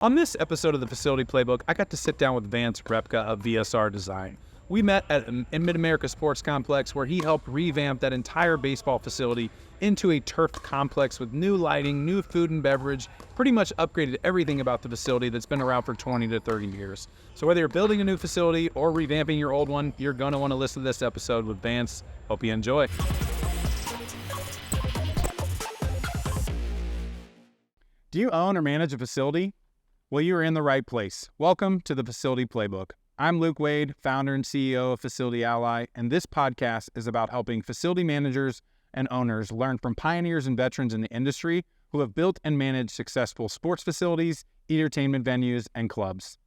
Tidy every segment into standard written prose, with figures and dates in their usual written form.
On this episode of the Facility Playbook, I got to sit down with Vance Repka of VSR Design. We met at Mid-America Sports Complex where he helped revamp that entire baseball facility into a turfed complex with new lighting, new food and beverage, pretty much upgraded everything about the facility that's been around for 20 to 30 years. So whether you're building a new facility or revamping your old one, you're going to want to listen to this episode with Vance. Hope you enjoy. Do you own or manage a facility? Well, you are in the right place. Welcome to the Facility Playbook. I'm Luke Wade, founder and CEO of Facility Ally, and this podcast is about helping facility managers and owners learn from pioneers and veterans in the industry who have built and managed successful sports facilities, entertainment venues, and clubs.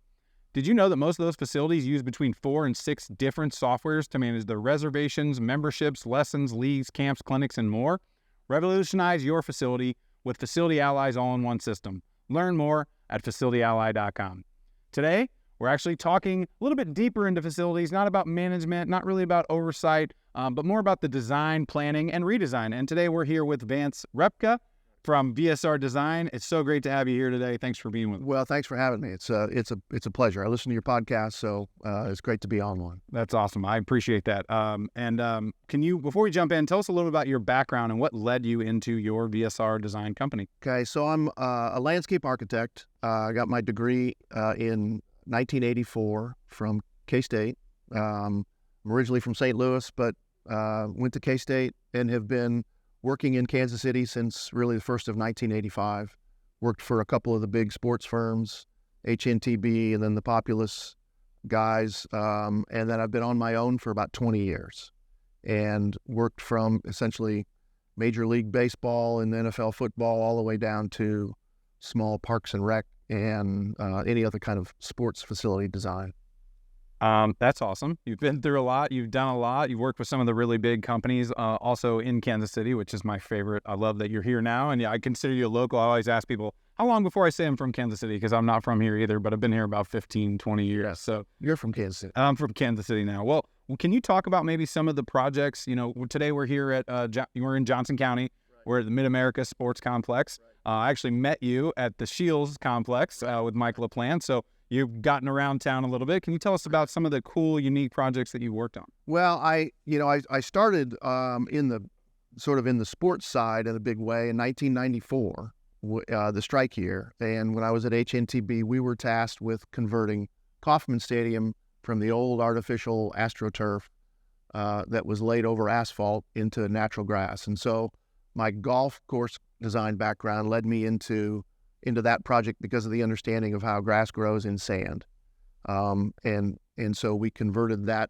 Did you know that most of those facilities use between 4 and 6 different softwares to manage their reservations, memberships, lessons, leagues, camps, clinics, and more? Revolutionize your facility with Facility Ally's all-in-one system. Learn more at facilityally.com. Today, we're actually talking a little bit deeper into facilities, not about management, not really about oversight, but more about the design, planning, and redesign. And today we're here with Vance Repka from VSR Design. It's so great to have you here today. Thanks for being with us. Well, thanks for having me. It's a pleasure. I listen to your podcast, so it's great to be on one. That's awesome. I appreciate that. Can you, before we jump in, tell us a little about your background and what led you into your VSR Design company? Okay, so I'm a landscape architect. I got my degree in 1984 from K-State. I'm originally from St. Louis, but went to K-State and have been working in Kansas City since really the first of 1985. Worked for a couple of the big sports firms, HNTB and then the Populous guys. And then I've been on my own for about 20 years and worked from essentially Major League Baseball and NFL football all the way down to small parks and rec and any other kind of sports facility design. That's awesome. You've been through a lot. You've done a lot. You've worked with some of the really big companies, also in Kansas City, which is my favorite. I love that you're here now. And yeah, I consider you a local. I always ask people, how long before I say I'm from Kansas City? Because I'm not from here either, but I've been here about 15, 20 years. Yes. So You're from Kansas City. I'm from Kansas City now. Well, can you talk about maybe some of the projects? You know, today we're here at, we're in Johnson County. Right. We're at the Mid-America Sports Complex. I actually met you at the Shields Complex with Mike LaPlante. So you've gotten around town a little bit. Can you tell us about some of the cool, unique projects that you worked on? Well, I started in the sports side in a big way in 1994, the strike year. And when I was at HNTB, we were tasked with converting Kauffman Stadium from the old artificial AstroTurf that was laid over asphalt into natural grass. And so my golf course design background led me into that project because of the understanding of how grass grows in sand. And so we converted that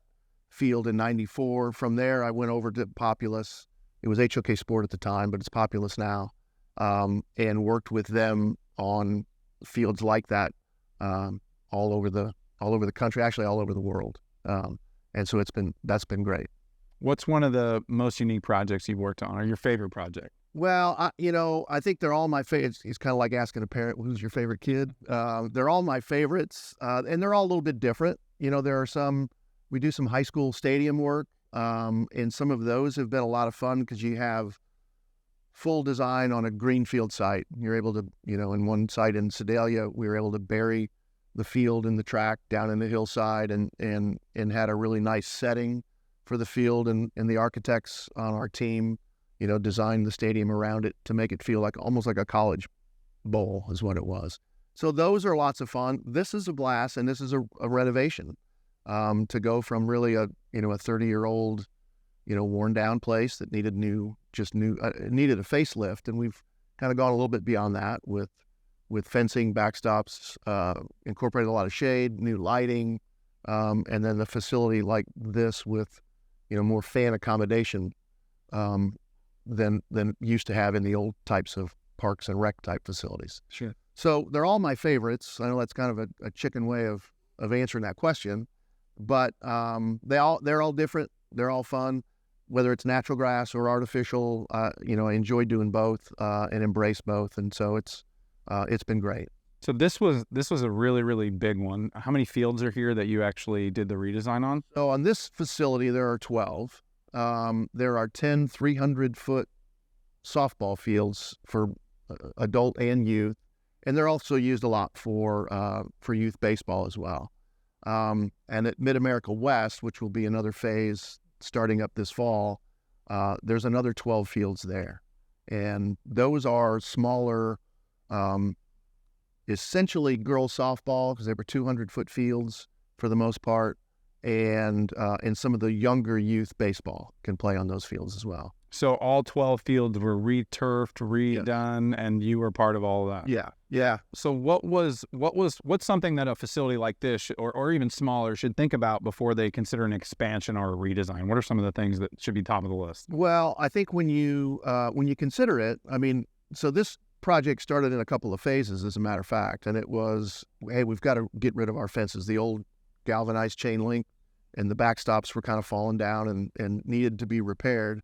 field in 94. From there, I went over to Populous. It was HOK Sport at the time, but it's Populous now. And worked with them on fields like that all over the country, actually all over the world. And so that's been great. What's one of the most unique projects you've worked on, or your favorite project? Well, I think they're all my favorites. It's kind of like asking a parent, who's your favorite kid? They're all my favorites, and they're all a little bit different. You know, we do some high school stadium work, and some of those have been a lot of fun because you have full design on a greenfield site. You're able to, in one site in Sedalia, we were able to bury the field and the track down in the hillside and had a really nice setting for the field, and the architects on our team designed the stadium around it to make it feel almost like a college bowl is what it was. So those are lots of fun. This is a blast, and this is a renovation to go from really a 30-year-old, worn down place that needed needed a facelift. And we've kind of gone a little bit beyond that with fencing, backstops, incorporated a lot of shade, new lighting, and then the facility like this with, more fan accommodation, than used to have in the old types of parks and rec type facilities. Sure. So they're all my favorites. I know that's kind of a chicken way of answering that question, but they're all different. They're all fun, whether it's natural grass or artificial. I enjoy doing both and embrace both, and so it's been great. So this was a really, really big one. How many fields are here that you actually did the redesign on? So on this facility, there are 12. There are 10 300-foot softball fields for adult and youth, And they're also used a lot for youth baseball as well. And at Mid-America West, which will be another phase starting up this fall, there's another 12 fields there. And those are smaller, essentially girls softball, because they were 200-foot fields for the most part. And some of the younger youth baseball can play on those fields as well. So all 12 fields were re-turfed, redone, and you were part of all of that. Yeah. So what's something that a facility like this or even smaller should think about before they consider an expansion or a redesign? What are some of the things that should be top of the list? Well, I think when you consider it, I mean, so this project started in a couple of phases, as a matter of fact, and it was, hey, we've got to get rid of our fences. The old galvanized chain link and the backstops were kind of falling down and needed to be repaired.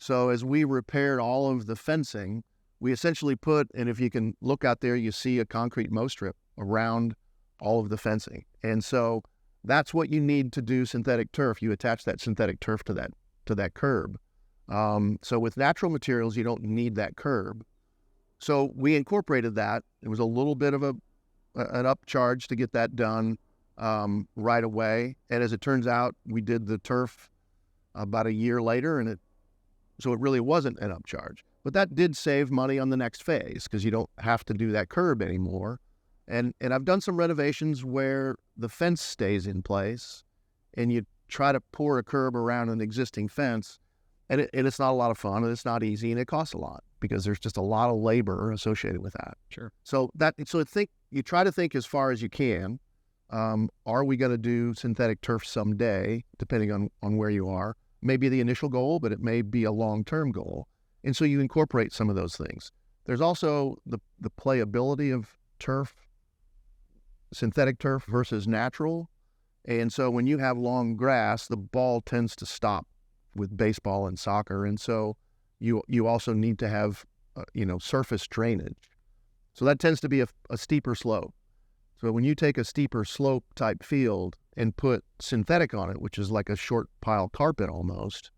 So as we repaired all of the fencing, we essentially put, and if you can look out there, you see a concrete mow strip around all of the fencing. And so that's what you need to do synthetic turf. You attach that synthetic turf to that curb. So with natural materials, you don't need that curb. So we incorporated that. It was a little bit of an upcharge to get that done right away. And as it turns out, we did the turf about a year later, and so it really wasn't an upcharge. But that did save money on the next phase because you don't have to do that curb anymore. And I've done some renovations where the fence stays in place and you try to pour a curb around an existing fence, and it's not a lot of fun, and it's not easy, and it costs a lot because there's just a lot of labor associated with that. Sure. So you try to think as far as you can. Are we going to do synthetic turf someday, depending on where you are? Maybe the initial goal, but it may be a long-term goal. And so you incorporate some of those things. There's also the playability of turf, synthetic turf versus natural. And so when you have long grass, the ball tends to stop with baseball and soccer. And so you also need to have, surface drainage. So that tends to be a steeper slope. So when you take a steeper slope type field and put synthetic on it, which is like a short pile carpet almost,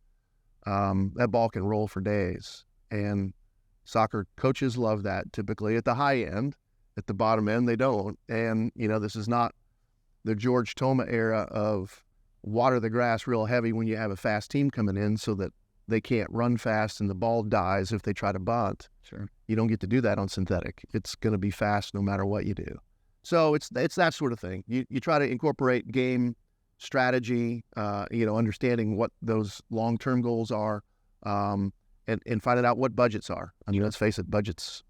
that ball can roll for days. And soccer coaches love that typically at the high end. At the bottom end, they don't. And, this is not the George Toma era of water the grass real heavy when you have a fast team coming in so that they can't run fast and the ball dies if they try to bunt. Sure. You don't get to do that on synthetic. It's going to be fast no matter what you do. So it's that sort of thing. You try to incorporate game strategy, understanding what those long-term goals are, and finding out what budgets are. I mean, let's face it, budgets,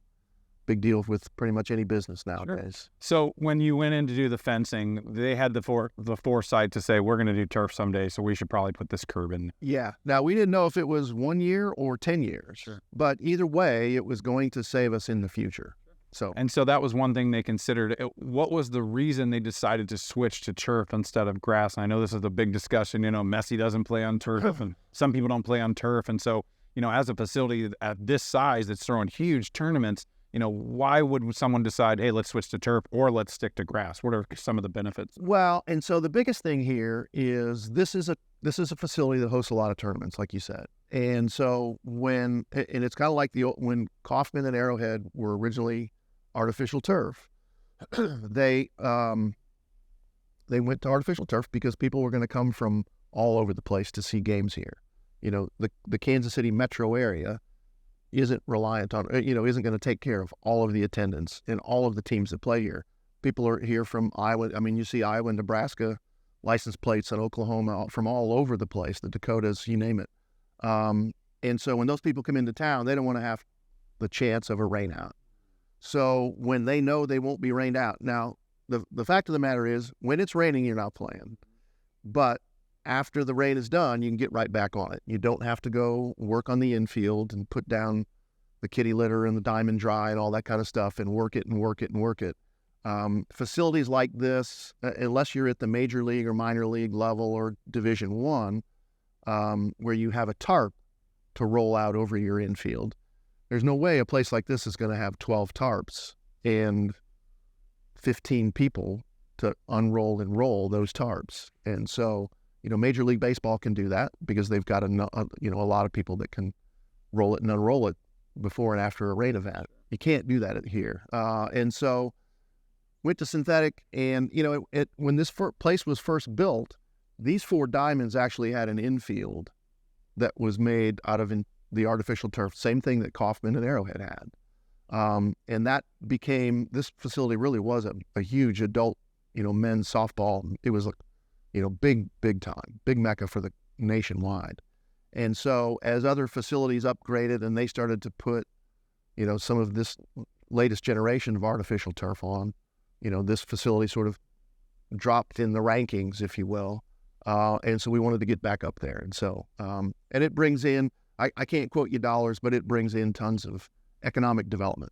big deal with pretty much any business nowadays. Sure. So when you went in to do the fencing, they had the foresight to say, we're going to do turf someday, so we should probably put this curb in. Yeah. Now, we didn't know if it was 1 year or 10 years, Sure. But either way, it was going to save us in the future. So that was one thing they considered. What was the reason they decided to switch to turf instead of grass? And I know this is a big discussion. Messi doesn't play on turf, and some people don't play on turf. And so, as a facility at this size that's throwing huge tournaments, why would someone decide, hey, let's switch to turf or let's stick to grass? What are some of the benefits? Well, and so the biggest thing here is this is a facility that hosts a lot of tournaments, like you said. And so and it's kind of like when Kauffman and Arrowhead were originally artificial turf, they went to artificial turf because people were going to come from all over the place to see games here. The Kansas City metro area isn't reliant on, isn't going to take care of all of the attendance and all of the teams that play here. People are here from Iowa. I mean, you see Iowa and Nebraska license plates, and Oklahoma, from all over the place, the Dakotas, you name it. And so when those people come into town, they don't want to have the chance of a rain out. So when they know they won't be rained out. Now, the fact of the matter is, when it's raining, you're not playing. But after the rain is done, you can get right back on it. You don't have to go work on the infield and put down the kitty litter and the diamond dry and all that kind of stuff and work it and work it and work it. Facilities like this, unless you're at the major league or minor league level or Division I, where you have a tarp to roll out over your infield, there's no way a place like this is going to have 12 tarps and 15 people to unroll and roll those tarps. And so, Major League Baseball can do that because they've got a lot of people that can roll it and unroll it before and after a rain event. You can't do that here. And so went to synthetic, and when this place was first built, these 4 diamonds actually had an infield that was made out of the artificial turf, same thing that Kaufman and Arrowhead had. And that became, this facility really was a huge adult, men's softball. It was, big time, big mecca for the nationwide. And so as other facilities upgraded and they started to put, some of this latest generation of artificial turf on, this facility sort of dropped in the rankings, if you will. And so we wanted to get back up there. And so, and it brings in, I can't quote you dollars, but it brings in tons of economic development.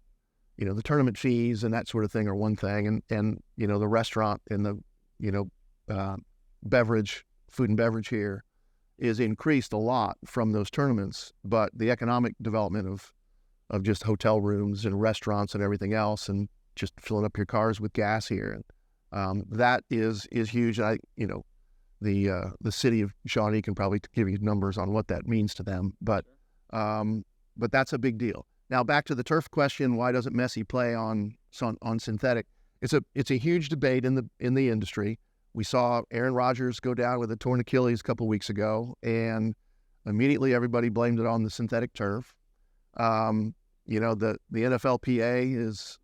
The tournament fees and that sort of thing are one thing. And the restaurant and the, beverage, food and beverage here is increased a lot from those tournaments, but the economic development of just hotel rooms and restaurants and everything else, and just filling up your cars with gas here, and that is huge. The city of Shawnee can probably give you numbers on what that means to them, but that's a big deal. Now back to the turf question: why doesn't Messi play on synthetic? It's a huge debate in the industry. We saw Aaron Rodgers go down with a torn Achilles a couple weeks ago, and immediately everybody blamed it on the synthetic turf. The NFLPA is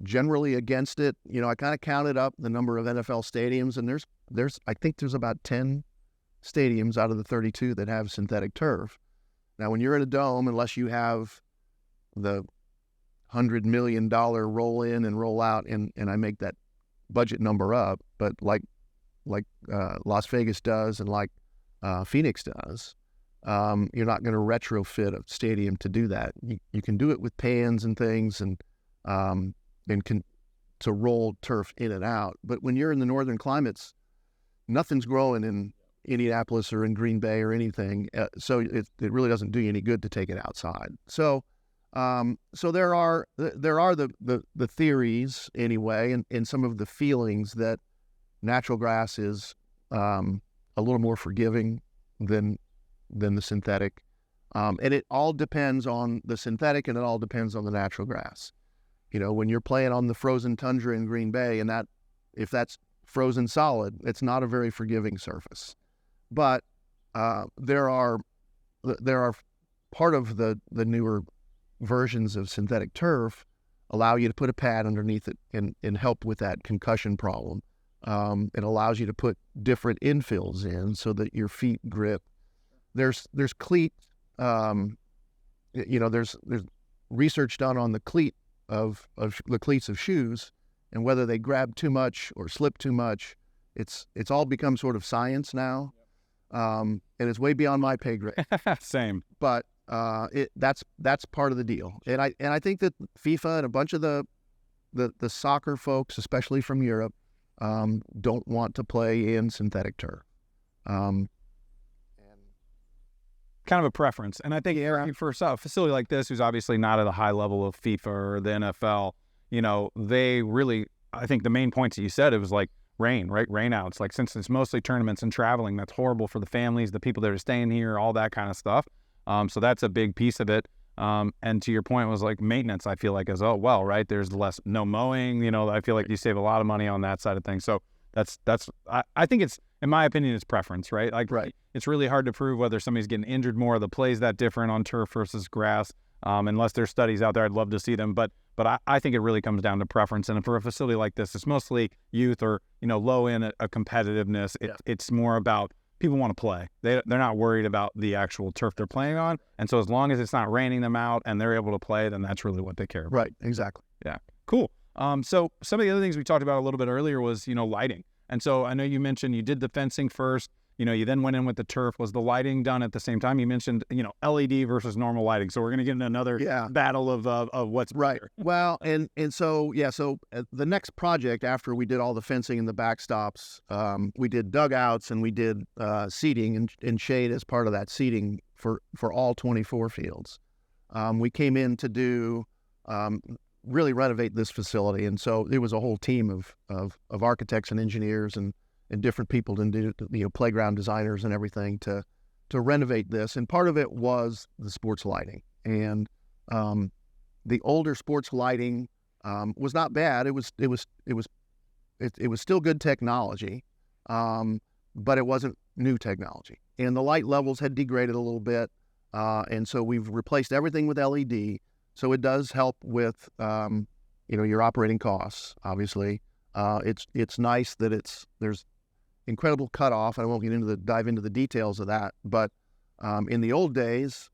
generally against it. I kind of counted up the number of NFL stadiums, and I think there's about 10 stadiums out of the 32 that have synthetic turf. Now, when you're in a dome, unless you have the $100 million roll in and roll out, and I make that budget number up, but like Las Vegas does and like Phoenix does, you're not going to retrofit a stadium to do that. You can do it with pans and things, and to roll turf in and out. But when you're in the northern climates, nothing's growing in Indianapolis or in Green Bay or anything, so it really doesn't do you any good to take it outside. So there are the theories anyway, and some of the feelings that natural grass is a little more forgiving than the synthetic, and it all depends on the synthetic, and it all depends on the natural grass. When you're playing on the frozen tundra in Green Bay, and if that's frozen solid, it's not a very forgiving surface. But there are part of the newer versions of synthetic turf allow you to put a pad underneath it and help with that concussion problem. It allows you to put different infills in so that your feet grip. There's cleat, there's research done on the cleat of the cleats of shoes, and whether they grab too much or slip too much. It's all become sort of science now, and it's way beyond my pay grade. Same, but that's part of the deal, and I think that FIFA and a bunch of the soccer folks, especially from Europe, don't want to play in synthetic turf. Kind of a preference, and I think for a facility like this, who's obviously not at a high level of FIFA or the NFL, they really, I think the main points that you said, it was like rain outs. Like, since it's mostly tournaments and traveling, that's horrible for the families, the people that are staying here, all that kind of stuff. So that's a big piece of it. And to your point was like maintenance, I feel like as well, right? There's no mowing, I feel like you save a lot of money on that side of things. So I think it's, in my opinion, it's preference, right? Like, right. It's really hard to prove whether somebody's getting injured more, the play's that different on turf versus grass. Unless there's studies out there, I'd love to see them. But I think it really comes down to preference. And for a facility like this, it's mostly youth or, low in a competitiveness. It's more about people want to play. They're not worried about the actual turf they're playing on. And so as long as it's not raining them out and they're able to play, then that's really what they care about. Right, exactly. Yeah, cool. So some of the other things we talked about a little bit earlier was, lighting. And so I know you mentioned you did the fencing first. You then went in with the turf. Was the lighting done at the same time? You mentioned, LED versus normal lighting. So we're going to get into another battle of what's right. better. Well, so the next project after we did all the fencing and the backstops, we did dugouts and we did seating and shade as part of that seating for all 24 fields. We came in to do really renovate this facility, and so there was a whole team of architects and engineers and different people, and playground designers and everything to renovate this. And part of it was the sports lighting. And the older sports lighting was not bad. It was still good technology, but it wasn't new technology. And the light levels had degraded a little bit, and so we've replaced everything with LED. So it does help with your operating costs. Obviously, it's nice that there's incredible cutoff. I won't dive into the details of that, but in the old days,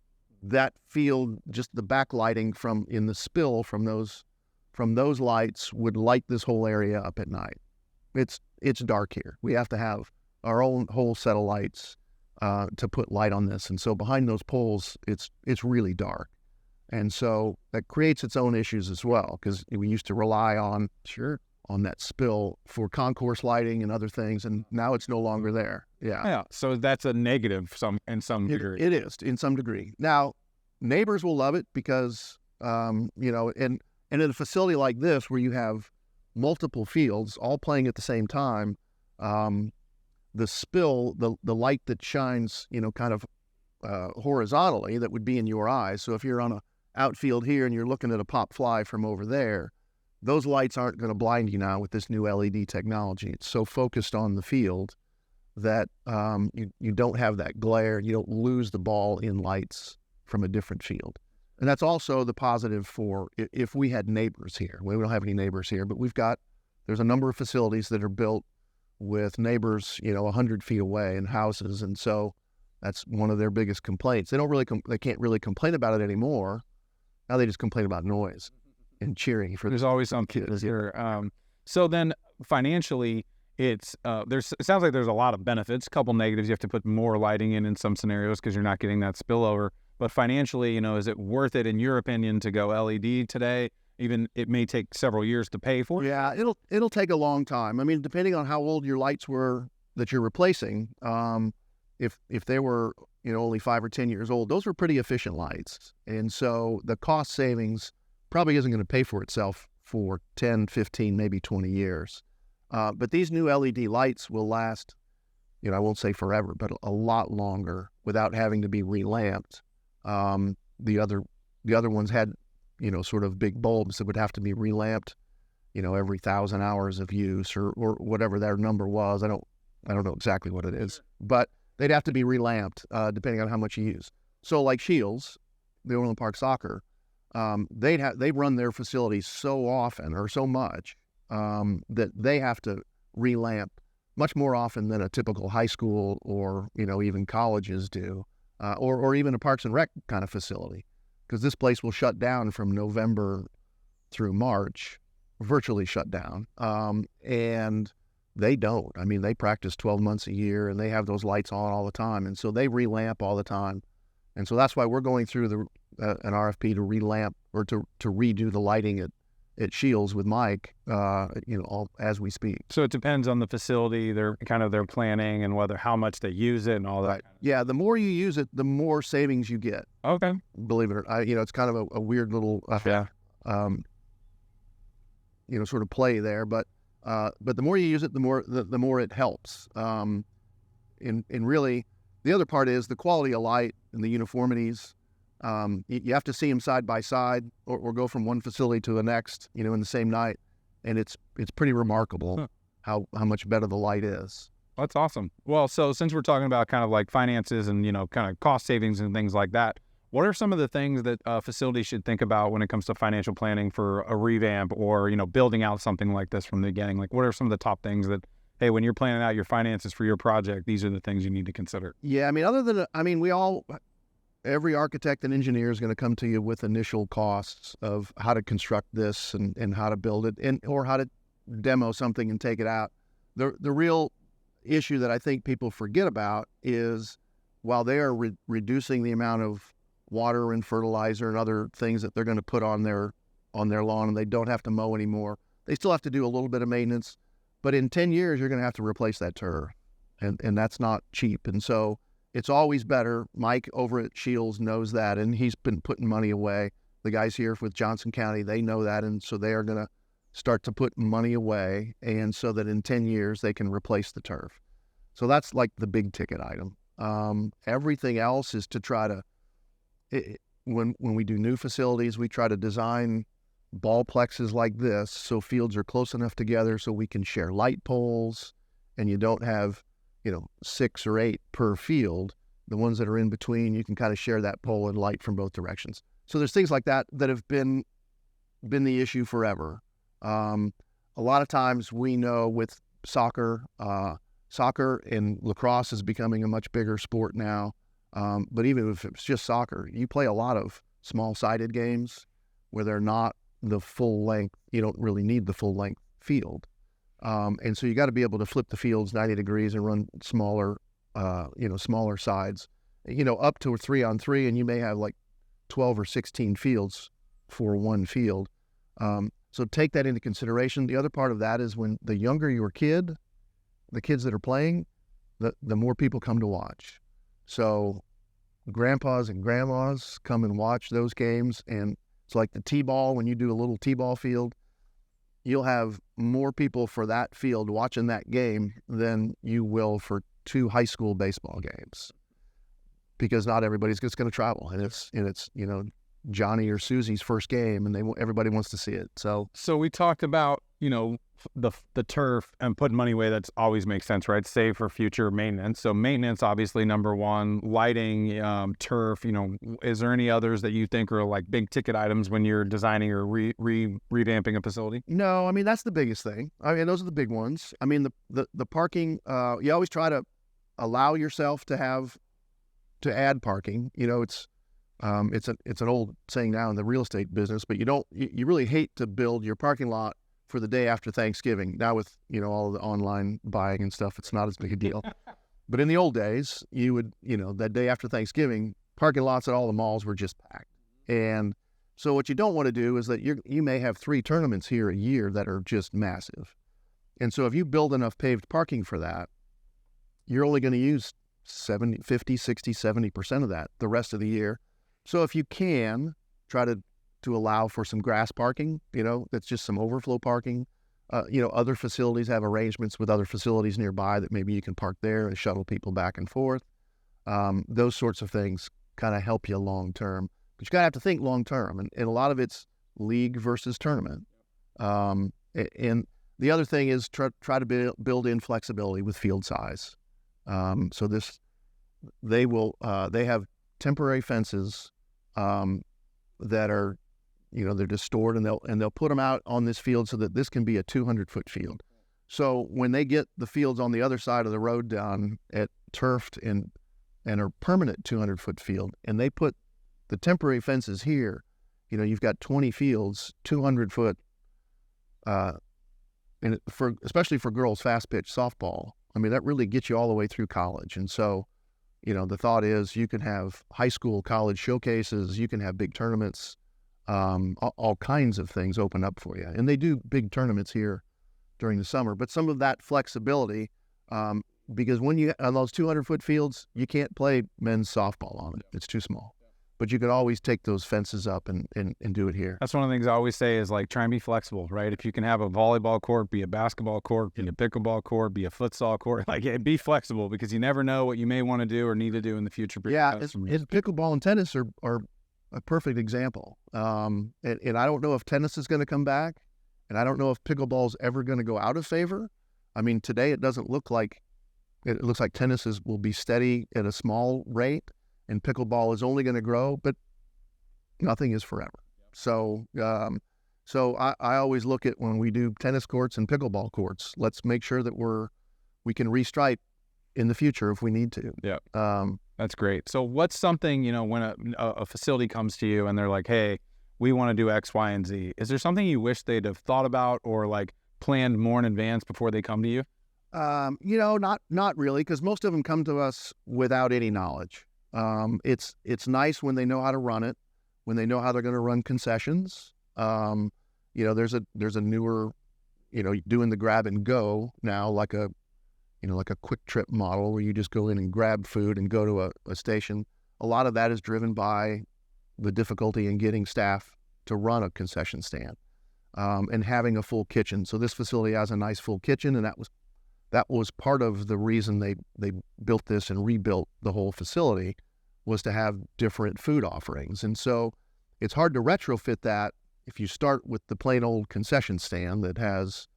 that field, just the backlighting in the spill from those lights would light this whole area up at night. It's dark here. We have to have our own whole set of lights to put light on this, and so behind those poles, it's really dark, and so that creates its own issues as well, because we used to rely on that spill for concourse lighting and other things, and now it's no longer there. Yeah. So that's a negative in some degree. It is in some degree. Now, neighbors will love it because and in a facility like this where you have multiple fields all playing at the same time, the spill, the light that shines, kind of horizontally, that would be in your eyes. So if you're on a outfield here and you're looking at a pop fly from over there, those lights aren't going to blind you now with this new LED technology. It's so focused on the field that you don't have that glare. You don't lose the ball in lights from a different field. And that's also the positive for if we had neighbors here. We don't have any neighbors here, but there's a number of facilities that are built with neighbors, 100 feet away in houses. And so that's one of their biggest complaints. They can't really complain about it anymore. Now they just complain about noise and cheering. There's always some kids here. So then financially, it sounds like there's a lot of benefits. A couple negatives: you have to put more lighting in some scenarios because you're not getting that spillover. But financially, is it worth it in your opinion to go LED today? Even it may take several years to pay for it. Yeah, it'll take a long time. I mean, depending on how old your lights were that you're replacing, if they were only 5 or 10 years old, those were pretty efficient lights, and so the cost savings probably isn't going to pay for itself for 10, 15, maybe 20 years. But these new LED lights will last, I won't say forever, but a lot longer without having to be relamped. The other ones had, sort of big bulbs that would have to be relamped, every 1,000 hours of use or whatever their number was. I don't know exactly what it is, but they'd have to be relamped depending on how much you use. So like Shields, the Orland Park Soccer, they run their facilities so often or so much that they have to relamp much more often than a typical high school or even colleges do, or even a Parks and Rec kind of facility, because this place will shut down from November through March, virtually shut down, and they don't. I mean, they practice 12 months a year and they have those lights on all the time, and so they relamp all the time. And so that's why we're going through an RFP to relamp or to redo the lighting at Shields with Mike, all as we speak. So it depends on the facility, their planning, and how much they use it and all that. Right. Yeah, the more you use it, the more savings you get. Okay. Believe it or not, it's kind of a weird little, sort of play there. But the more you use it, the more it helps. And really, the other part is the quality of light and the uniformities. You have to see them side by side or go from one facility to the next, in the same night. And it's pretty remarkable how much better the light is. That's awesome. Well, so since we're talking about kind of like finances and, kind of cost savings and things like that, what are some of the things that facilities should think about when it comes to financial planning for a revamp or, building out something like this from the beginning? Like, what are some of the top things that, hey, when you're planning out your finances for your project, these are the things you need to consider? Yeah, every architect and engineer is going to come to you with initial costs of how to construct this and how to build it or how to demo something and take it out. The real issue that I think people forget about is while they are reducing the amount of water and fertilizer and other things that they're going to put on their lawn, and they don't have to mow anymore, they still have to do a little bit of maintenance. But in 10 years, you're going to have to replace that turf, and that's not cheap. And so it's always better. Mike over at Shields knows that, and he's been putting money away. The guys here with Johnson County, they know that, and so they are going to start to put money away, and so that in 10 years they can replace the turf. So that's like the big ticket item. Everything else is to try to, when we do new facilities, we try to design ballplexes like this so fields are close enough together so we can share light poles, and you don't have 6 or 8 per field. The ones that are in between, you can kind of share that pole and light from both directions. So there's things like that that have been the issue forever. A lot of times we know with soccer and lacrosse is becoming a much bigger sport now. But even if it's just soccer, you play a lot of small-sided games where they're not the full length. You don't really need the full length field. And so you got to be able to flip the fields 90 degrees and run smaller sides, up to a 3-on-3, and you may have like 12 or 16 fields for one field. So take that into consideration. The other part of that is when the younger your kid, the kids that are playing, the more people come to watch. So grandpas and grandmas come and watch those games. And it's like the T-ball, when you do a little T-ball field, you'll have more people for that field watching that game than you will for 2 high school baseball games, because not everybody's just going to travel, and it's Johnny or Susie's first game, and everybody wants to see it. So we talked about the turf and putting money away. That's always makes sense, right? Save for future maintenance. So maintenance, obviously, number one. Lighting, turf. Is there any others that you think are like big ticket items when you're designing or revamping a facility? No, I mean that's the biggest thing. I mean those are the big ones. I mean the parking. You always try to allow yourself to add parking. It's an old saying now in the real estate business, but you really hate to build your parking lot for the day after Thanksgiving. Now with all of the online buying and stuff, it's not as big a deal. But in the old days, you would that day after Thanksgiving, parking lots at all the malls were just packed. And so what you don't want to do is that you may have 3 tournaments here a year that are just massive. And so if you build enough paved parking for that, you're only going to use 50, 60, 70% of that the rest of the year. So if you can try to allow for some grass parking, that's just some overflow parking. Other facilities have arrangements with other facilities nearby that maybe you can park there and shuttle people back and forth. Those sorts of things kind of help you long term. But you got to have to think long term, and a lot of it's league versus tournament. And the other thing is try to build in flexibility with field size. So they have temporary fences that are, they're just stored, and they'll put them out on this field so that this can be a 200-foot field. So when they get the fields on the other side of the road down at turfed and a permanent 200-foot field, and they put the temporary fences here, you've got 20 fields, 200-foot, and especially for girls fast pitch softball, I mean, that really gets you all the way through college. And so, the thought is you can have high school, college showcases, you can have big tournaments, all kinds of things open up for you. And they do big tournaments here during the summer, but some of that flexibility, because when you on those 200-foot fields, you can't play men's softball on it. It's too small. But you could always take those fences up and do it here. That's one of the things I always say is like try and be flexible, right? If you can have a volleyball court, be a basketball court, be a pickleball court, be a futsal court, be flexible, because you never know what you may want to do or need to do in the future. Yeah, pickleball and tennis are a perfect example. And I don't know if tennis is going to come back, and I don't know if pickleball is ever going to go out of favor. I mean, today it looks like tennis will be steady at a small rate, and pickleball is only going to grow, but nothing is forever. So I always look at when we do tennis courts and pickleball courts, let's make sure that we can restripe in the future if we need to. Yeah. That's great. So what's something, when a facility comes to you and they're like, hey, we want to do X, Y, and Z, is there something you wish they'd have thought about or like planned more in advance before they come to you? Not really, because most of them come to us without any knowledge. It's nice when they know how to run it, when they know how they're going to run concessions. There's a newer, doing the grab and go now, like a quick trip model where you just go in and grab food and go to a station. A lot of that is driven by the difficulty in getting staff to run a concession stand, and having a full kitchen. So this facility has a nice full kitchen, and that was part of the reason they built this and rebuilt the whole facility, was to have different food offerings. And so it's hard to retrofit that if you start with the plain old concession stand that has,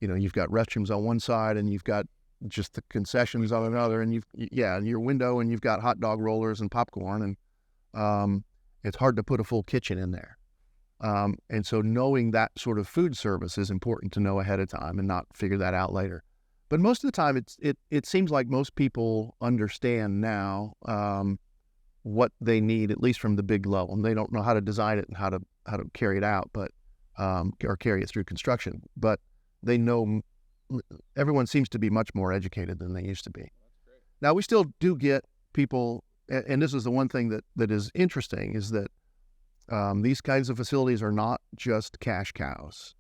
you've got restrooms on one side and you've got just the concessions on another, and and your window, and you've got hot dog rollers and popcorn, and it's hard to put a full kitchen in there. And so knowing that sort of food service is important to know ahead of time and not figure that out later. But most of the time, it seems like most people understand now what they need, at least from the big level. And they don't know how to design it and how to carry it out, but or carry it through construction. But they know. Everyone seems to be much more educated than they used to be. Now, we still do get people, and this is the one thing that is interesting, is that these kinds of facilities are not just cash cows.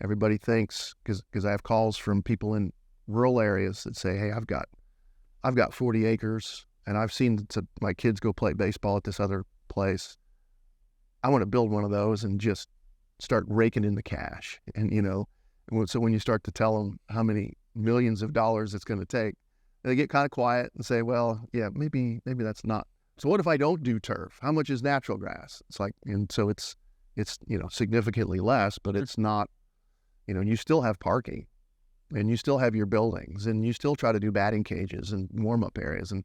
Everybody thinks, because I have calls from people in rural areas that say, hey, I've got 40 acres and I've seen my kids go play baseball at this other place. I want to build one of those and just start raking in the cash. And, so when you start to tell them how many millions of dollars it's going to take, they get kind of quiet and say, well, yeah, maybe that's not. So what if I don't do turf? How much is natural grass? It's like, and so it's significantly less, but it's not, you still have parking and you still have your buildings and you still try to do batting cages and warm up areas, and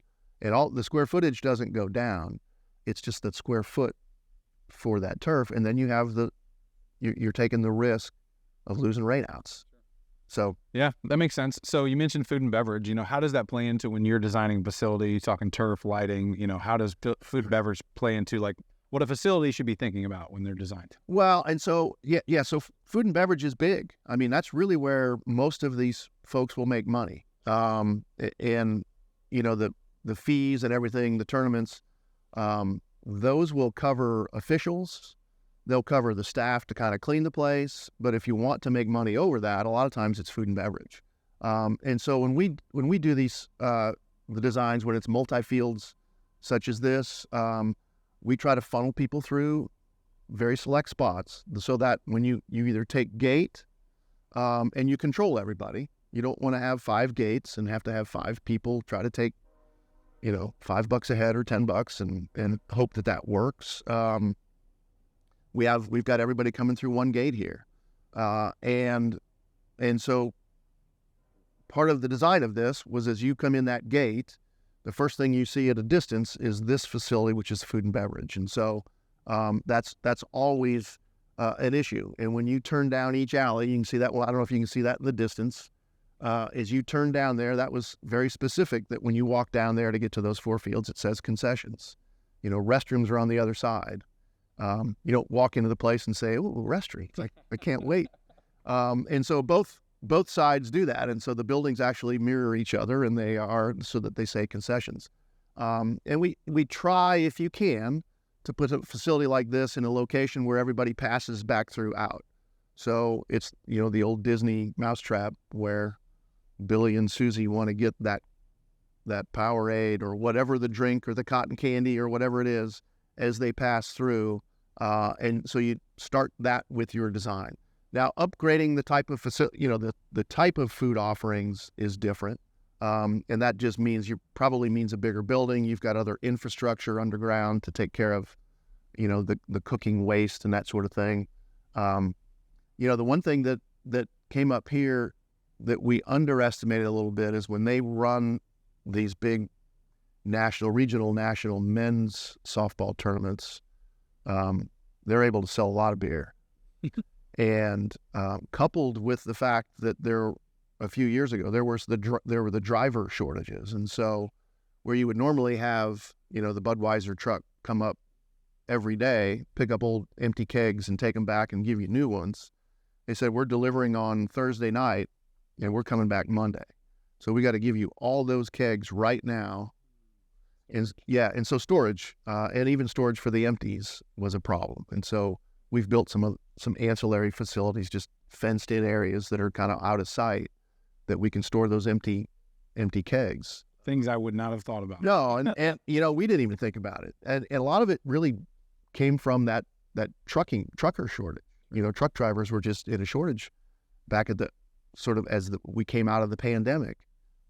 all the square footage doesn't go down. It's just that square foot for that turf. And then you have you're taking the risk of losing rainouts. So yeah, that makes sense. So you mentioned food and beverage. How does that play into when you're designing a facility? You're talking turf, lighting. How does food and beverage play into like what a facility should be thinking about when they're designed? Well, and so so food and beverage is big. I mean, that's really where most of these folks will make money. And the fees and everything, the tournaments, those will cover officials. They'll cover the staff to kind of clean the place. But if you want to make money over that, a lot of times it's food and beverage. And so when we do these the designs, when it's multi-fields such as this, we try to funnel people through very select spots so that when you either take gate and you control everybody. You don't want to have 5 gates and have to have 5 people try to take $5 a head or $10 and hope that works. We've got everybody coming through one gate here. And so part of the design of this was, as you come in that gate, the first thing you see at a distance is this facility, which is food and beverage. And so that's always an issue. And when you turn down each alley, you can see that. Well, I don't know if you can see that in the distance. As you turn down there, that was very specific that when you walk down there to get to those 4 fields, it says concessions. Restrooms are on the other side. You don't walk into the place and say, "Oh, restroom!" It's like, I can't wait. And so both sides do that, and so the buildings actually mirror each other, and they are so that they say concessions. And we try, if you can, to put a facility like this in a location where everybody passes back through out. So it's the old Disney mousetrap where Billy and Susie want to get that Powerade or whatever the drink or the cotton candy or whatever it is as they pass through. And so you start that with your design. Now, upgrading the type of facility, the type of food offerings is different. And that just means probably means a bigger building. You've got other infrastructure underground to take care of, the cooking waste and that sort of thing. The one thing that came up here that we underestimated a little bit is when they run these big regional, national men's softball tournaments, they're able to sell a lot of beer. And coupled with the fact that a few years ago, there were the driver shortages. And so where you would normally have, the Budweiser truck come up every day, pick up old empty kegs and take them back and give you new ones, they said, we're delivering on Thursday night and we're coming back Monday. So we got to give you all those kegs right now. And so storage, and even storage for the empties was a problem. And so we've built some ancillary facilities, just fenced in areas that are kind of out of sight that we can store those empty kegs. Things I would not have thought about. No, and we didn't even think about it. And a lot of it really came from that trucker shortage. Truck drivers were just in a shortage back at we came out of the pandemic.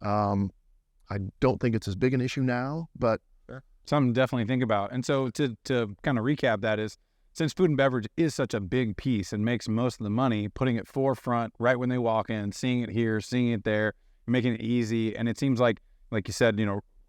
I don't think it's as big an issue now, but sure. something to definitely think about. And so to kind of recap that is, since food and beverage is such a big piece and makes most of the money, putting it forefront right when they walk in, seeing it here, seeing it there, making it easy. And it seems like you said,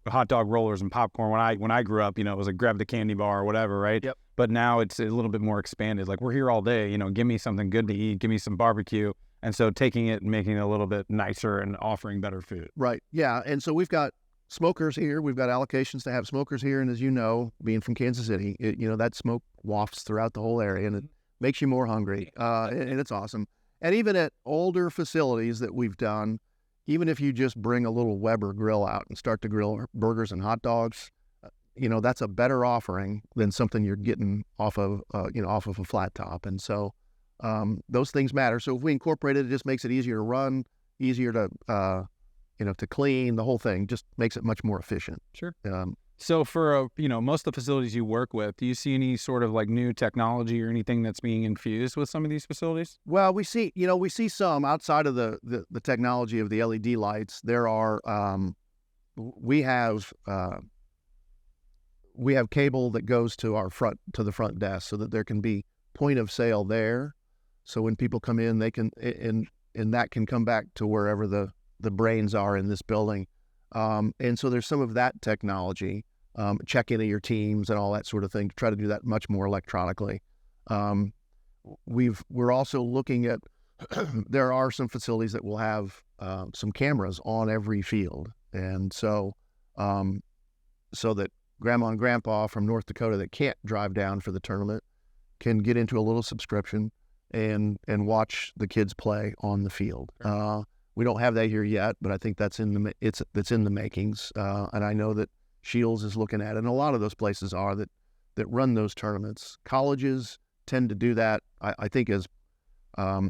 hot dog rollers and popcorn. When I grew up, it was like grab the candy bar or whatever, right? Yep. But now it's a little bit more expanded. Like, we're here all day, give me something good to eat, give me some barbecue. And so taking it and making it a little bit nicer and offering better food. Right. Yeah. And so we've got smokers here. We've got allocations to have smokers here. And as you know, being from Kansas City, that smoke wafts throughout the whole area and it makes you more hungry. And it's awesome. And even at older facilities that we've done, even if you just bring a little Weber grill out and start to grill burgers and hot dogs, that's a better offering than something you're getting off of a flat top. And so those things matter. So if we incorporate it, it just makes it easier to run, easier to to clean. The whole thing just makes it much more efficient. Sure. So for most of the facilities you work with, do you see any sort of like new technology or anything that's being infused with some of these facilities? Well, we see some outside of the technology of the LED lights. There are we have cable that goes to the front desk so that there can be point of sale there. So when people come in, they can and that can come back to wherever the brains are in this building. And so there's some of that technology, check into your teams and all that sort of thing, to try to do that much more electronically. We're also looking at, there are some facilities that will have some cameras on every field. And so that grandma and grandpa from North Dakota that can't drive down for the tournament can get into a little subscription and watch the kids play on the field. We don't have that here yet, but I think that's in the makings. And I know that Shields is looking at it, and a lot of those places are that run those tournaments. Colleges tend to do that. I think I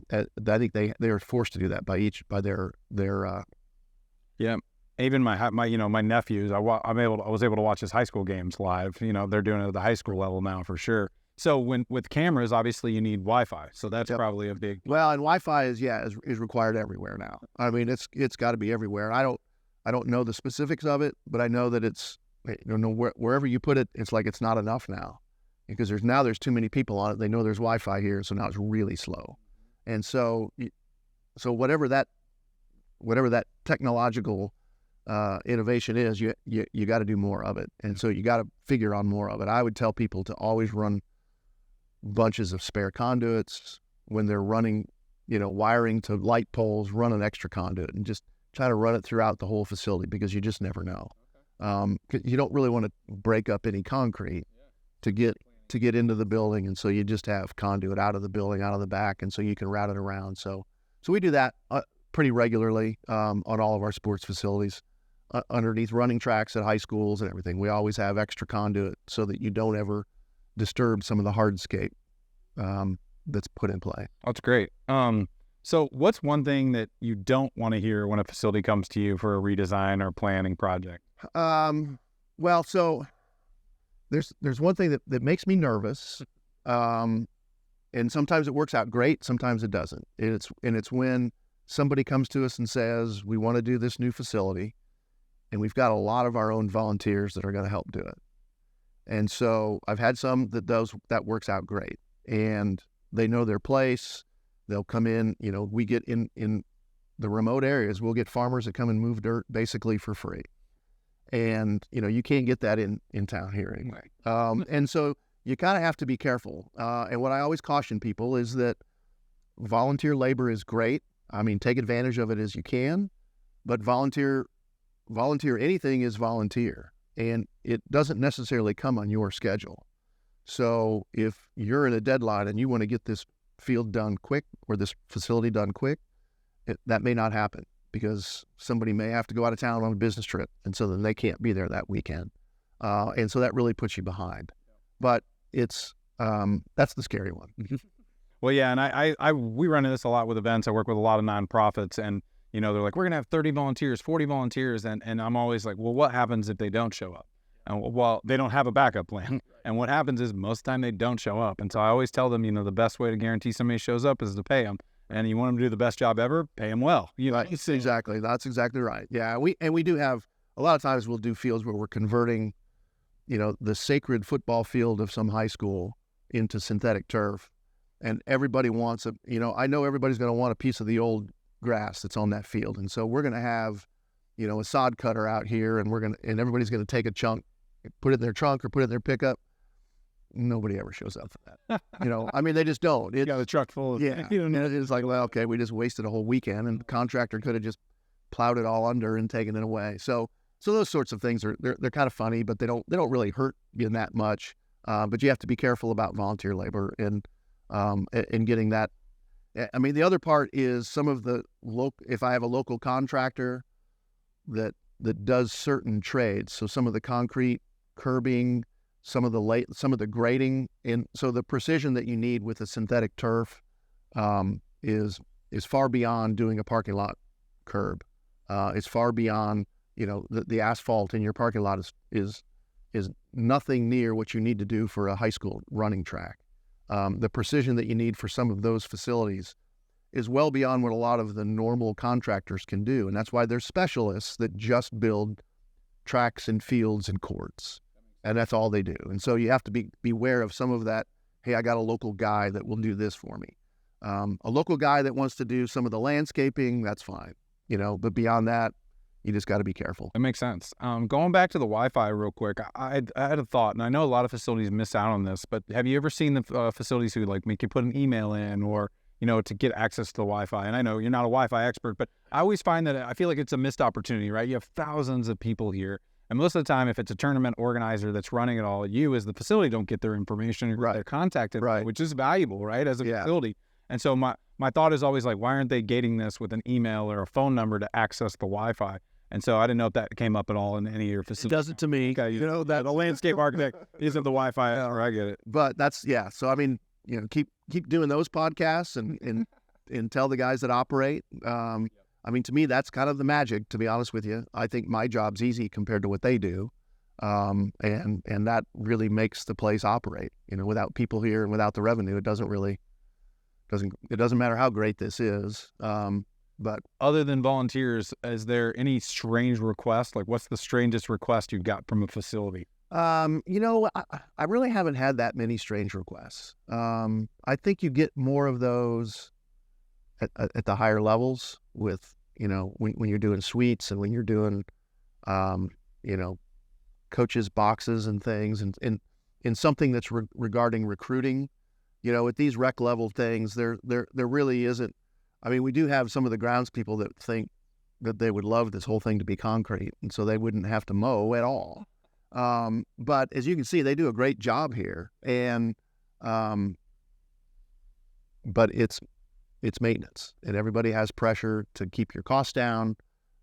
think they are forced to do that by their. Yeah. Even my nephews, I was able to watch his high school games live. They're doing it at the high school level now for sure. So with cameras, obviously you need Wi-Fi. So that's probably a big. Well, and Wi-Fi is required everywhere now. I mean, it's got to be everywhere. I don't know the specifics of it, but I know that it's wherever you put it, it's like it's not enough now, because there's too many people on it. They know there's Wi-Fi here, so now it's really slow, and so whatever that technological innovation is, you got to do more of it, and so you got to figure on more of it. I would tell people to always run bunches of spare conduits when they're running, wiring to light poles. Run an extra conduit and just try to run it throughout the whole facility, because you just never know. You don't really want to break up any concrete to get into the building, and so you just have conduit out of the building, out of the back, and so you can route it around. So we do that pretty regularly on all of our sports facilities. Underneath running tracks at high schools and everything, we always have extra conduit so that you don't ever disturb some of the hardscape that's put in play. That's great. So what's one thing that you don't want to hear when a facility comes to you for a redesign or planning project? Well, so there's one thing that makes me nervous, and sometimes it works out great, sometimes it doesn't. And it's when somebody comes to us and says, we want to do this new facility, and we've got a lot of our own volunteers that are going to help do it. And so I've had some that works out great, and they know their place. They'll come in, we get in the remote areas, we'll get farmers that come and move dirt basically for free. And, you can't get that in town here anyway. And so you kind of have to be careful. And what I always caution people is that volunteer labor is great. I mean, take advantage of it as you can, but volunteer anything is volunteer, and it doesn't necessarily come on your schedule. So if you're in a deadline and you want to get this field done quick or this facility done quick, that may not happen, because somebody may have to go out of town on a business trip, and so then they can't be there that weekend. And so that really puts you behind. But it's that's the scary one. Well, yeah, and we run into this a lot with events. I work with a lot of nonprofits, and they're like, we're gonna have 30 volunteers, 40 volunteers, and I'm always like, well, what happens if they don't show up? And well, they don't have a backup plan. And what happens is most of the time they don't show up. And so I always tell them, the best way to guarantee somebody shows up is to pay them. And you want them to do the best job ever, pay them well. Right. Exactly. That's exactly right. Yeah. We do have, a lot of times we'll do fields where we're converting the sacred football field of some high school into synthetic turf, and everybody wants I know everybody's going to want a piece of the old grass that's on that field, and so we're going to have, a sod cutter out here, and everybody's going to take a chunk, put it in their trunk or put it in their pickup. Nobody ever shows up for that. They just don't. You got a truck full of and it's like, well, okay, we just wasted a whole weekend, and the contractor could have just plowed it all under and taken it away. So those sorts of things they're kind of funny, but they don't really hurt you that much. But you have to be careful about volunteer labor and getting that. I mean, the other part is some of the if I have a local contractor that does certain trades, so some of the concrete, curbing, some of the grading, and so the precision that you need with a synthetic turf is far beyond doing a parking lot curb. It's far beyond, the asphalt in your parking lot is nothing near what you need to do for a high school running track. The precision that you need for some of those facilities is well beyond what a lot of the normal contractors can do, and that's why there's specialists that just build tracks and fields and courts, and that's all they do. And so you have to beware of some of that. Hey, I got a local guy that will do this for me. A local guy that wants to do some of the landscaping, that's fine, but beyond that, you just got to be careful. That makes sense. Going back to the Wi-Fi real quick, I had a thought, and I know a lot of facilities miss out on this, but have you ever seen the facilities who make you put an email in or, to get access to the Wi-Fi? And I know you're not a Wi-Fi expert, but I always find that I feel like it's a missed opportunity, right? You have thousands of people here. And most of the time, if it's a tournament organizer that's running it all, you as the facility don't get their information or their contact info, which is valuable, right, as a facility. And so my thought is always why aren't they gating this with an email or a phone number to access the Wi-Fi? And so I didn't know if that came up at all in any of your facilities. It does it to me. Okay, that the landscape architect isn't the Wi-Fi. I get it. But that's, so I mean, keep doing those podcasts and tell the guys that operate. I mean, to me, that's kind of the magic, to be honest with you. I think my job's easy compared to what they do. And that really makes the place operate. Without people here and without the revenue, it doesn't matter how great this is. But other than volunteers, is there any strange request? What's the strangest request you got from a facility? I really haven't had that many strange requests. I think you get more of those at the higher levels with, when you're doing suites and when you're doing, coaches' boxes and things, and in something that's regarding recruiting. At these rec level things, there really isn't. I mean, we do have some of the grounds people that think that they would love this whole thing to be concrete, and so they wouldn't have to mow at all. But as you can see, they do a great job here, and but it's maintenance, and everybody has pressure to keep your costs down,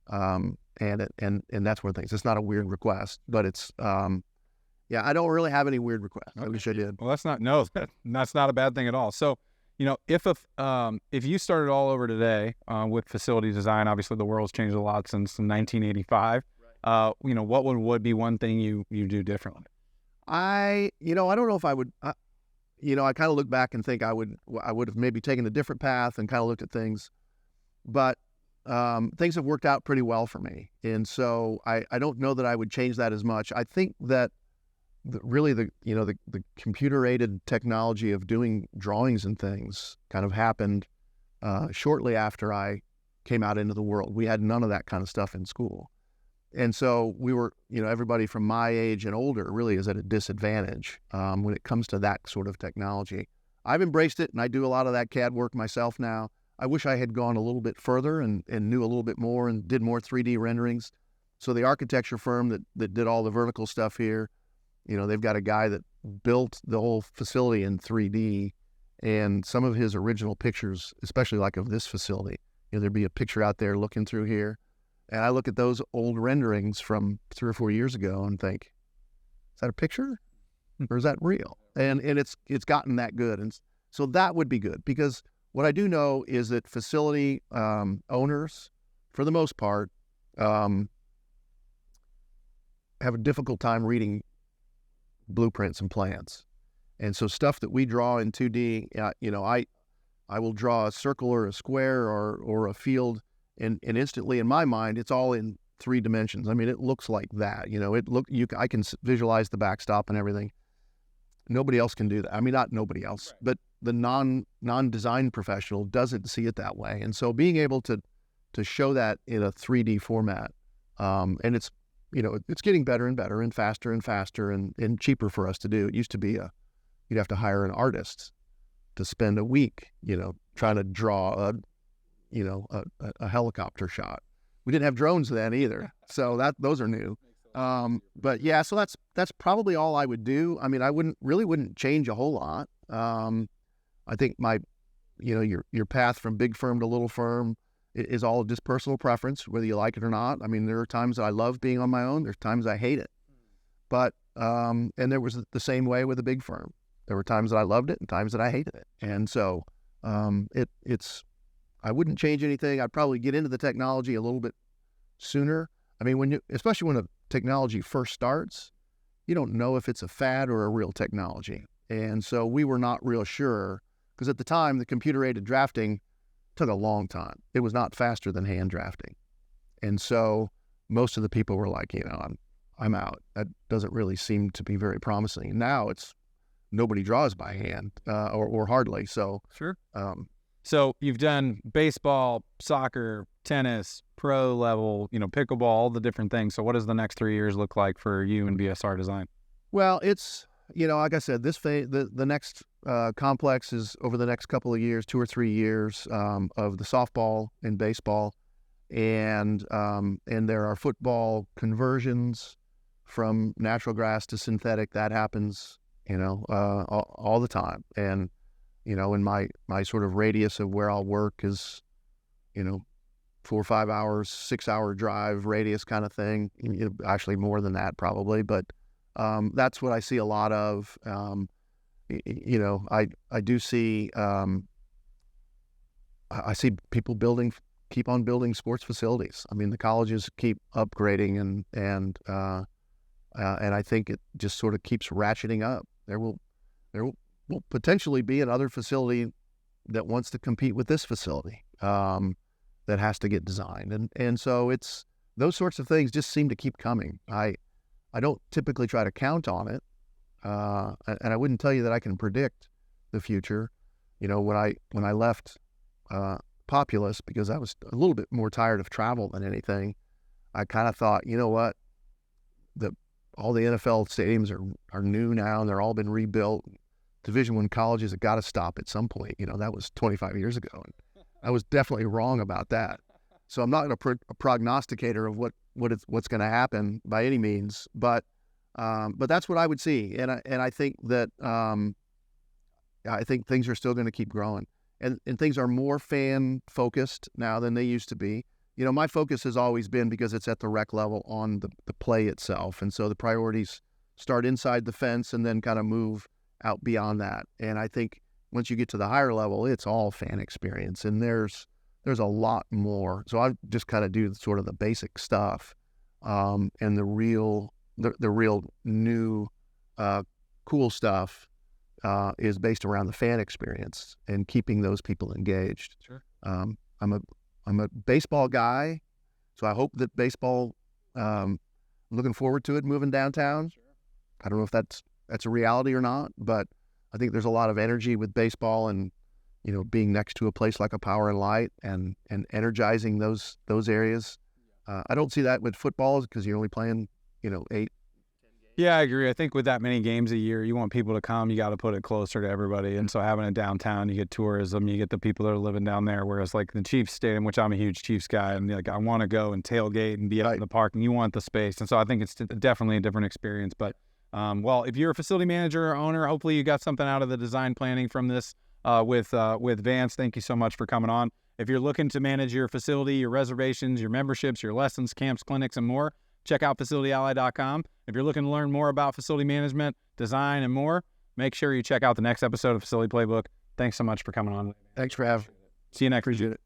and that's one of the things. It's not a weird request, but it's I don't really have any weird requests. I wish I did. Well, that's not a bad thing at all. So, if you started all over today with facility design, obviously the world's changed a lot since 1985. Right. What would be one thing you do differently? I don't know if I would. I kind of look back and think I would have maybe taken a different path and kind of looked at things, but things have worked out pretty well for me, and so I don't know that I would change that as much. I think that the computer-aided technology of doing drawings and things kind of happened shortly after I came out into the world. We had none of that kind of stuff in school. And so we were, everybody from my age and older really is at a disadvantage when it comes to that sort of technology. I've embraced it, and I do a lot of that CAD work myself now. I wish I had gone a little bit further and knew a little bit more and did more 3D renderings. So the architecture firm that did all the vertical stuff here, they've got a guy that built the whole facility in 3D, and some of his original pictures, especially of this facility, there'd be a picture out there looking through here, and I look at those old renderings from 3 or 4 years ago and think, is that a picture or is that real? And it's gotten that good, and so that would be good, because what I do know is that facility owners, for the most part, have a difficult time reading blueprints and plans. And so stuff that we draw in 2D, I will draw a circle or a square or a field, and instantly in my mind, it's all in 3 dimensions. I mean, it looks like that. I can visualize the backstop and everything. Nobody else can do that. I mean, not nobody else, but the non-design professional doesn't see it that way. And so being able to show that in a 3D format, and it's getting better and better and faster and cheaper for us to do. It used to be you'd have to hire an artist to spend a week, trying to draw a helicopter shot. We didn't have drones then either, so those are new. But yeah, so that's probably all I would do. I mean, I wouldn't change a whole lot. I think your path from big firm to little firm is all just personal preference, whether you like it or not. I mean, there are times that I love being on my own. There's times I hate it. But and there was the same way with a big firm. There were times that I loved it and times that I hated it. And so I wouldn't change anything. I'd probably get into the technology a little bit sooner. I mean, especially when a technology first starts, you don't know if it's a fad or a real technology. And so we were not real sure, because at the time, the computer-aided drafting took a long time. It was not faster than hand drafting. And so most of the people were like, I'm out. That doesn't really seem to be very promising. Now it's nobody draws by hand, or hardly. So sure. So you've done baseball, soccer, tennis, pro level, pickleball, all the different things. So what does the next 3 years look like for you in BSR design? Well, it's, like I said, this phase, the next complex is over the next couple of years, 2 or 3 years, of the softball and baseball. And there are football conversions from natural grass to synthetic. That happens, all the time. And, in my sort of radius of where I'll work is, 4 or 5 hours, 6-hour drive radius kind of thing. Actually more than that probably, but that's what I see a lot of. I do see, I see people keep on building sports facilities. I mean, the colleges keep upgrading and I think it just sort of keeps ratcheting up. There will potentially be another facility that wants to compete with this facility, that has to get designed. And so it's those sorts of things just seem to keep coming. I don't typically try to count on it. And I wouldn't tell you that I can predict the future. When I left Populous, because I was a little bit more tired of travel than anything, I kind of thought, what, all the NFL stadiums are new now and they're all been rebuilt. Division I colleges have got to stop at some point. That was 25 years ago. And I was definitely wrong about that. So I'm not a prognosticator of what's going to happen by any means, but that's what I would see. And I think that I think things are still going to keep growing, and things are more fan focused now than they used to be. My focus has always been, because it's at the rec level, on the play itself, and so the priorities start inside the fence and then kind of move out beyond that. And I think once you get to the higher level, it's all fan experience, and there's a lot more. So I just kind of do sort of the basic stuff, and the real new cool stuff is based around the fan experience and keeping those people engaged. Sure. I'm a baseball guy, so I hope that baseball. Looking forward to it moving downtown. Sure. I don't know if that's a reality or not, but I think there's a lot of energy with baseball, and being next to a place like a Power and Light and energizing those areas. I don't see that with football, because you're only playing 8. Yeah, I agree. I think with that many games a year, you want people to come, you got to put it closer to everybody. And so having it downtown, you get tourism, you get the people that are living down there. Whereas like the Chiefs Stadium, which I'm a huge Chiefs guy, and I want to go and tailgate and be out in the park, and you want the space. And so I think it's definitely a different experience. But well, if you're a facility manager or owner, hopefully you got something out of the design planning from this with Vance. Thank you so much for coming on. If you're looking to manage your facility, your reservations, your memberships, your lessons, camps, clinics, and more, check out facilityally.com. If you're looking to learn more about facility management, design, and more, make sure you check out the next episode of Facility Playbook. Thanks so much for coming on. Thanks for having me. See you next week. Appreciate it.